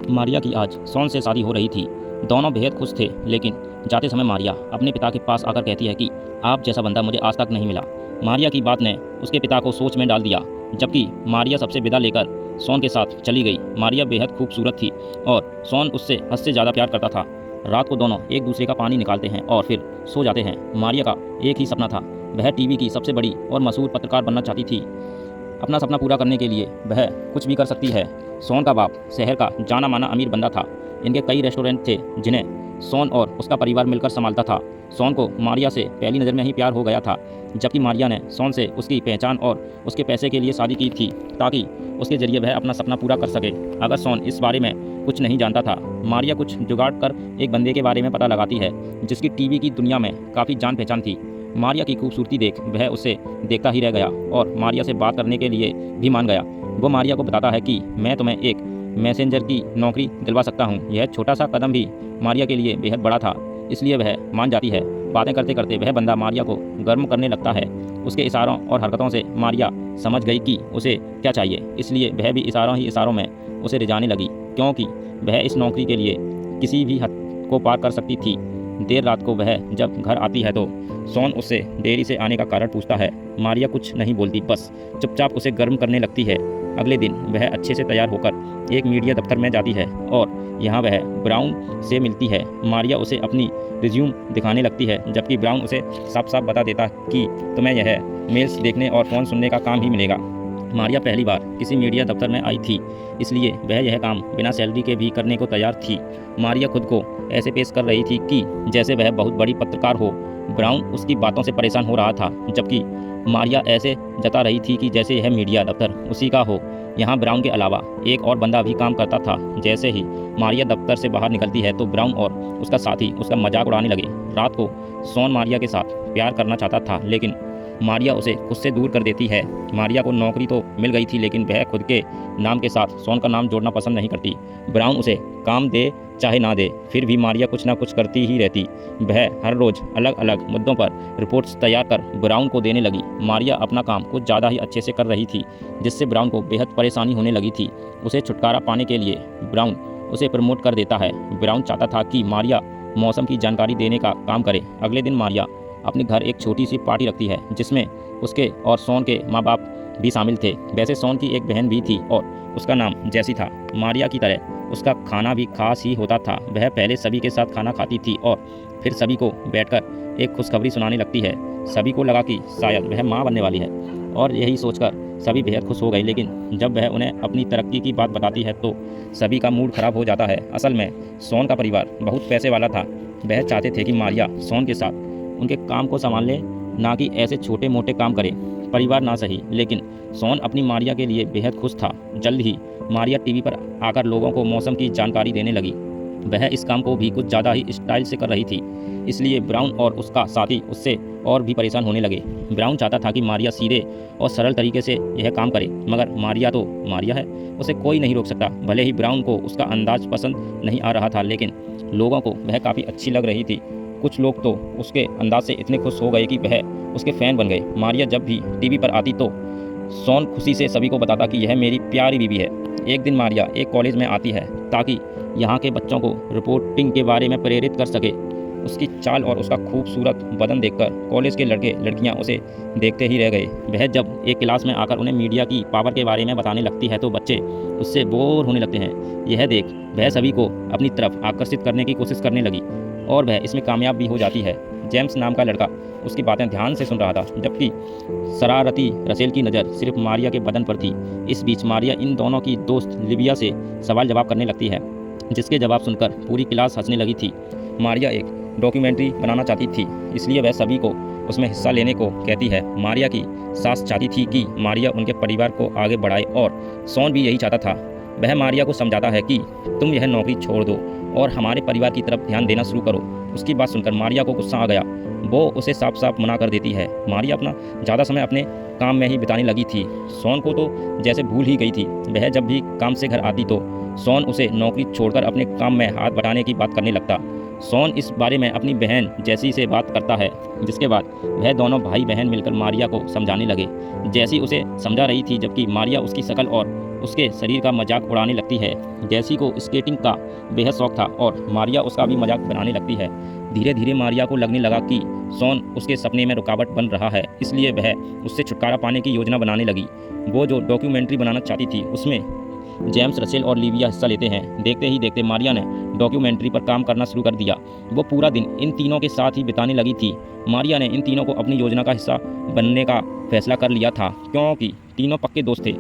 मारिया की आज सोन से शादी हो रही थी। दोनों बेहद खुश थे, लेकिन जाते समय मारिया अपने पिता के पास आकर कहती है कि आप जैसा बंदा मुझे आज तक नहीं मिला। मारिया की बात ने उसके पिता को सोच में डाल दिया। जबकि मारिया सबसे विदा लेकर सोन के साथ चली गई। मारिया बेहद खूबसूरत थी और सोन उससे हद से ज़्यादा प्यार करता था। रात को दोनों एक दूसरे का पानी निकालते हैं और फिर सो जाते हैं। मारिया का एक ही सपना था, वह टीवी की सबसे बड़ी और मशहूर पत्रकार बनना चाहती थी। अपना सपना पूरा करने के लिए वह कुछ भी कर सकती है। सोन का बाप शहर का जाना माना अमीर बंदा था। इनके कई रेस्टोरेंट थे जिन्हें सोन और उसका परिवार मिलकर संभालता था। सोन को मारिया से पहली नज़र में ही प्यार हो गया था, जबकि मारिया ने सोन से उसकी पहचान और उसके पैसे के लिए शादी की थी ताकि उसके जरिए वह अपना सपना पूरा कर सके। अगर सोन इस बारे में कुछ नहीं जानता था, मारिया कुछ जुगाड़ कर एक बंदे के बारे में पता लगाती है जिसकी टीवी की दुनिया में काफ़ी जान पहचान थी। मारिया की खूबसूरती देख वह उसे देखता ही रह गया और मारिया से बात करने के लिए भी मान गया। वो मारिया को बताता है कि मैं तुम्हें एक मैसेंजर की नौकरी दिलवा सकता हूँ। यह छोटा सा कदम भी मारिया के लिए बेहद बड़ा था, इसलिए वह मान जाती है। बातें करते करते वह बंदा मारिया को गर्म करने लगता है। उसके इशारों और हरकतों से मारिया समझ गई कि उसे क्या चाहिए, इसलिए वह भी इशारों में उसे रिझाने लगी, क्योंकि वह इस नौकरी के लिए किसी भी हद को पार कर सकती थी। देर रात को वह जब घर आती है तो सोन उससे देरी से आने का कारण पूछता है। मारिया कुछ नहीं बोलती, बस चुपचाप उसे गर्म करने लगती है। अगले दिन वह अच्छे से तैयार होकर एक मीडिया दफ्तर में जाती है और यहाँ वह ब्राउन से मिलती है। मारिया उसे अपनी रिज्यूम दिखाने लगती है, जबकि ब्राउन उसे साफ साफ बता देता कि तुम्हें यह मेल्स देखने और फ़ोन सुनने का काम ही मिलेगा। मारिया पहली बार किसी मीडिया दफ्तर में आई थी, इसलिए वह यह काम बिना सैलरी के भी करने को तैयार थी। मारिया खुद को ऐसे पेश कर रही थी कि जैसे वह बहुत बड़ी पत्रकार हो। ब्राउन उसकी बातों से परेशान हो रहा था, जबकि मारिया ऐसे जता रही थी कि जैसे यह मीडिया दफ्तर उसी का हो। यहाँ ब्राउन के अलावा एक और बंदा भी काम करता था। जैसे ही मारिया दफ्तर से बाहर निकलती है तो ब्राउन और उसका साथी उसका मजाक उड़ाने लगे। रात को सोन मारिया के साथ प्यार करना चाहता था, लेकिन मारिया उसे खुद से दूर कर देती है। मारिया को नौकरी तो मिल गई थी, लेकिन वह खुद के नाम के साथ सोन का नाम जोड़ना पसंद नहीं करती। ब्राउन उसे काम दे चाहे ना दे, फिर भी मारिया कुछ ना कुछ करती ही रहती। वह हर रोज़ अलग अलग मुद्दों पर रिपोर्ट्स तैयार कर ब्राउन को देने लगी। मारिया अपना काम कुछ ज़्यादा ही अच्छे से कर रही थी, जिससे ब्राउन को बेहद परेशानी होने लगी थी। उसे छुटकारा पाने के लिए ब्राउन उसे प्रमोट कर देता है। ब्राउन चाहता था कि मारिया मौसम की जानकारी देने का काम करे। अगले दिन मारिया अपने घर एक छोटी सी पार्टी रखती है, जिसमें उसके और सोन के माँ बाप भी शामिल थे। वैसे सोन की एक बहन भी थी और उसका नाम जैसी था। मारिया की तरह उसका खाना भी खास ही होता था। वह पहले सभी के साथ खाना खाती थी और फिर सभी को बैठकर एक खुशखबरी सुनाने लगती है। सभी को लगा कि शायद वह माँ बनने वाली है और यही सोचकर सभी बेहद खुश हो गए। लेकिन जब वह उन्हें अपनी तरक्की की बात बताती है तो सभी का मूड खराब हो जाता है। असल में सोन का परिवार बहुत पैसे वाला था। वह चाहते थे कि मारिया सोन के साथ उनके काम को संभाल ले, ना कि ऐसे छोटे मोटे काम करे। परिवार ना सही, लेकिन सोन अपनी मारिया के लिए बेहद खुश था। जल्द ही मारिया टीवी पर आकर लोगों को मौसम की जानकारी देने लगी। वह इस काम को भी कुछ ज़्यादा ही स्टाइल से कर रही थी, इसलिए ब्राउन और उसका साथी उससे और भी परेशान होने लगे। ब्राउन चाहता था कि मारिया सीधे और सरल तरीके से यह काम करे, मगर मारिया तो मारिया है, उसे कोई नहीं रोक सकता। भले ही ब्राउन को उसका अंदाज पसंद नहीं आ रहा था, लेकिन लोगों को वह काफ़ी अच्छी लग रही थी। कुछ लोग तो उसके अंदाज से इतने खुश हो गए कि वह उसके फ़ैन बन गए। मारिया जब भी टीवी पर आती तो सोन खुशी से सभी को बताता कि यह मेरी प्यारी बीवी है। एक दिन मारिया एक कॉलेज में आती है ताकि यहाँ के बच्चों को रिपोर्टिंग के बारे में प्रेरित कर सके। उसकी चाल और उसका खूबसूरत बदन देखकर कॉलेज के लड़के लड़कियाँ उसे देखते ही रह गए। वह जब एक क्लास में आकर उन्हें मीडिया की पावर के बारे में बताने लगती है तो बच्चे उससे बोर होने लगते हैं। यह देख वह सभी को अपनी तरफ आकर्षित करने की कोशिश करने लगी और वह इसमें कामयाब भी हो जाती है। जेम्स नाम का लड़का उसकी बातें ध्यान से सुन रहा था, जबकि शरारती रसेल की नज़र सिर्फ मारिया के बदन पर थी। इस बीच मारिया इन दोनों की दोस्त लिबिया से सवाल जवाब करने लगती है, जिसके जवाब सुनकर पूरी क्लास हंसने लगी थी। मारिया एक डॉक्यूमेंट्री बनाना चाहती थी, इसलिए वह सभी को उसमें हिस्सा लेने को कहती है। मारिया की सास चाहती थी कि मारिया उनके परिवार को आगे बढ़ाए और सोन भी यही चाहता था। वह मारिया को समझाता है कि तुम यह नौकरी छोड़ दो और हमारे परिवार की तरफ ध्यान देना शुरू करो। उसकी बात सुनकर मारिया को गुस्सा आ गया। वो उसे साफ साफ मना कर देती है। मारिया अपना ज़्यादा समय अपने काम में ही बिताने लगी थी। सोन को तो जैसे भूल ही गई थी। वह जब भी काम से घर आती तो सोन उसे नौकरी छोड़कर अपने काम में हाथ बटाने की बात करने लगता। सोन इस बारे में अपनी बहन जैसी से बात करता है, जिसके बाद वह दोनों भाई बहन मिलकर मारिया को समझाने लगे। जैसी उसे समझा रही थी, जबकि मारिया उसकी शक्ल और उसके शरीर का मजाक उड़ाने लगती है। जैसी को स्केटिंग का बेहद शौक था और मारिया उसका भी मजाक बनाने लगती है। धीरे धीरे मारिया को लगने लगा कि सोन उसके सपने में रुकावट बन रहा है, इसलिए वह उससे छुटकारा पाने की योजना बनाने लगी। वो जो डॉक्यूमेंट्री बनाना चाहती थी उसमें जेम्स, रसेल और लिविया हिस्सा लेते हैं। देखते ही देखते मारिया ने डॉक्यूमेंट्री पर काम करना शुरू कर दिया। वो पूरा दिन इन तीनों के साथ ही बिताने लगी थी। मारिया ने इन तीनों को अपनी योजना का हिस्सा बनने का फैसला कर लिया था, क्योंकि तीनों पक्के दोस्त थे।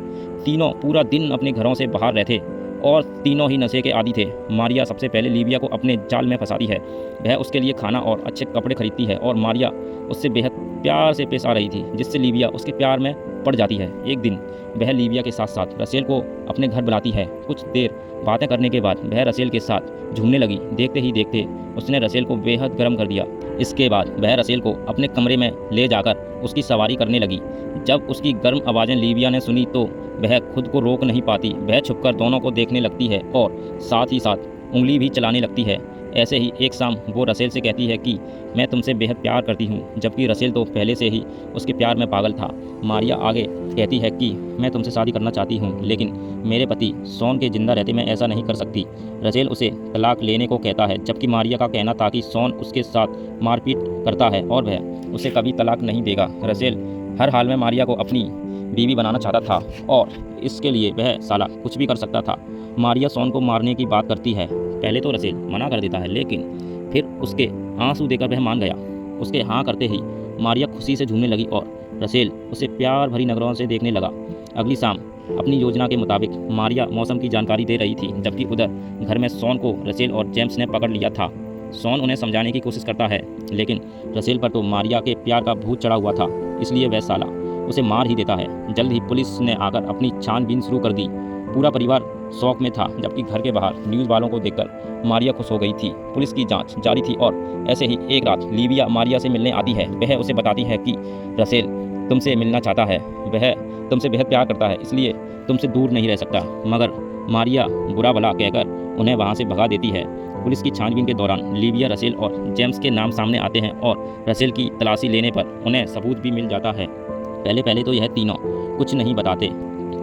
तीनों पूरा दिन अपने घरों से बाहर रहते और तीनों ही नशे के आदी थे। मारिया सबसे पहले लिविया को अपने जाल में फंसाती है। वह उसके लिए खाना और अच्छे कपड़े खरीदती है और मारिया उससे बेहद प्यार से पेश आ रही थी, जिससे लिविया उसके प्यार में पड़ जाती है। एक दिन वह लिविया के साथ साथ रसेल को अपने घर बुलाती है। कुछ देर बातें करने के बाद वह रसेल के साथ झूमने लगी। देखते ही देखते उसने रसेल को बेहद गर्म कर दिया। इसके बाद वह रसेल को अपने कमरे में ले जाकर उसकी सवारी करने लगी। जब उसकी गर्म आवाज़ें लिविया ने सुनी तो वह खुद को रोक नहीं पाती। वह छुपकर दोनों को देखने लगती है और साथ ही साथ उंगली भी चलाने लगती है। ऐसे ही एक शाम वो रसेल से कहती है कि मैं तुमसे बेहद प्यार करती हूँ, जबकि रसेल तो पहले से ही उसके प्यार में पागल था। मारिया आगे कहती है कि मैं तुमसे शादी करना चाहती हूँ, लेकिन मेरे पति सोन के जिंदा रहते मैं ऐसा नहीं कर सकती। रसेल उसे तलाक लेने को कहता है, जबकि मारिया का कहना था कि सोन उसके साथ मारपीट करता है और वह उसे कभी तलाक नहीं देगा। रसेल हर हाल में मारिया को अपनी बीवी बनाना चाहता था और इसके लिए वह साला कुछ भी कर सकता था। मारिया सोन को मारने की बात करती है। पहले तो रसेल मना कर देता है, लेकिन फिर उसके आंसू देकर वह मान गया। उसके हाँ करते ही मारिया खुशी से झूमने लगी और रसेल उसे प्यार भरी नज़रों से देखने लगा। अगली शाम अपनी योजना के मुताबिक मारिया मौसम की जानकारी दे रही थी, जबकि उधर घर में सोन को रसेल और जेम्स ने पकड़ लिया था। सोन उन्हें समझाने की कोशिश करता है, लेकिन रसेल पर तो मारिया के प्यार का भूत चढ़ा हुआ था, इसलिए वह साला उसे मार ही देता है। जल्द ही पुलिस ने आकर अपनी छानबीन शुरू कर दी। पूरा परिवार शौक में था, जबकि घर के बाहर न्यूज़ वालों को देखकर मारिया खुश हो गई थी। पुलिस की जांच जारी थी और ऐसे ही एक रात लिविया मारिया से मिलने आती है। वह उसे बताती है कि रसेल तुमसे मिलना चाहता है, वह तुमसे बेहद प्यार करता है, इसलिए तुमसे दूर नहीं रह सकता। मगर मारिया बुरा भला कहकर उन्हें वहां से भगा देती है। पुलिस की छानबीन के दौरान लिविया, रसेल और जेम्स के नाम सामने आते हैं और रसेल की तलाशी लेने पर उन्हें सबूत भी मिल जाता है। पहले तो यह तीनों कुछ नहीं बताते,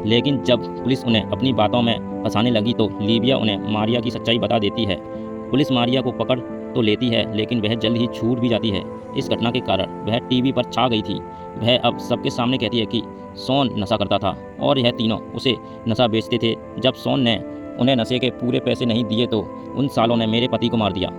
लेकिन जब पुलिस उन्हें अपनी बातों में फंसाने लगी तो लिविया उन्हें मारिया की सच्चाई बता देती है। पुलिस मारिया को पकड़ तो लेती है, लेकिन वह जल्द ही छूट भी जाती है। इस घटना के कारण वह टीवी पर छा गई थी। वह अब सबके सामने कहती है कि सोन नशा करता था और यह तीनों उसे नशा बेचते थे। जब सोन ने उन्हें नशे के पूरे पैसे नहीं दिए तो उन सालों ने मेरे पति को मार दिया।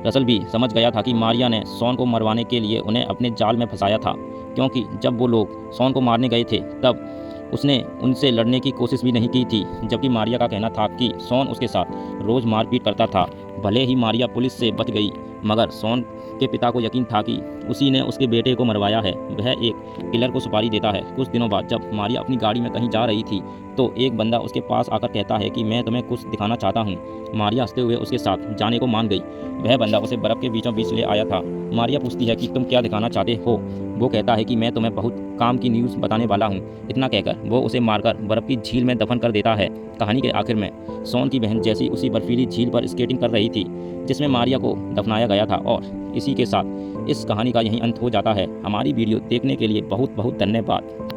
रसेल भी समझ गया था कि मारिया ने सोन को मरवाने के लिए उन्हें अपने जाल में फंसाया था, क्योंकि जब वो लोग सोन को मारने गए थे तब उसने उनसे लड़ने की कोशिश भी नहीं की थी। जबकि मारिया का कहना था कि सोन उसके साथ रोज़ मारपीट करता था। भले ही मारिया पुलिस से बच गई, मगर सोन के पिता को यकीन था कि उसी ने उसके बेटे को मरवाया है। वह एक किलर को सुपारी देता है। कुछ दिनों बाद जब मारिया अपनी गाड़ी में कहीं जा रही थी तो एक बंदा उसके पास आकर कहता है कि मैं तुम्हें कुछ दिखाना चाहता हूँ। मारिया हंसते हुए उसके साथ जाने को मान गई। वह बंदा उसे बर्फ़ के बीचों बीच ले आया था। मारिया पूछती है कि तुम क्या दिखाना चाहते हो। वो कहता है कि मैं तुम्हें बहुत काम की न्यूज़ बताने वाला हूँ। इतना कहकर वो उसे मारकर बर्फ़ की झील में दफन कर देता है। कहानी के आखिर में सोन की बहन जैसी उसी बर्फीली झील पर स्केटिंग कर रही थी जिसमें मारिया को दफनाया गया था। और इसी के साथ इस कहानी का यहीं अंत हो जाता है। हमारी वीडियो देखने के लिए बहुत बहुत धन्यवाद।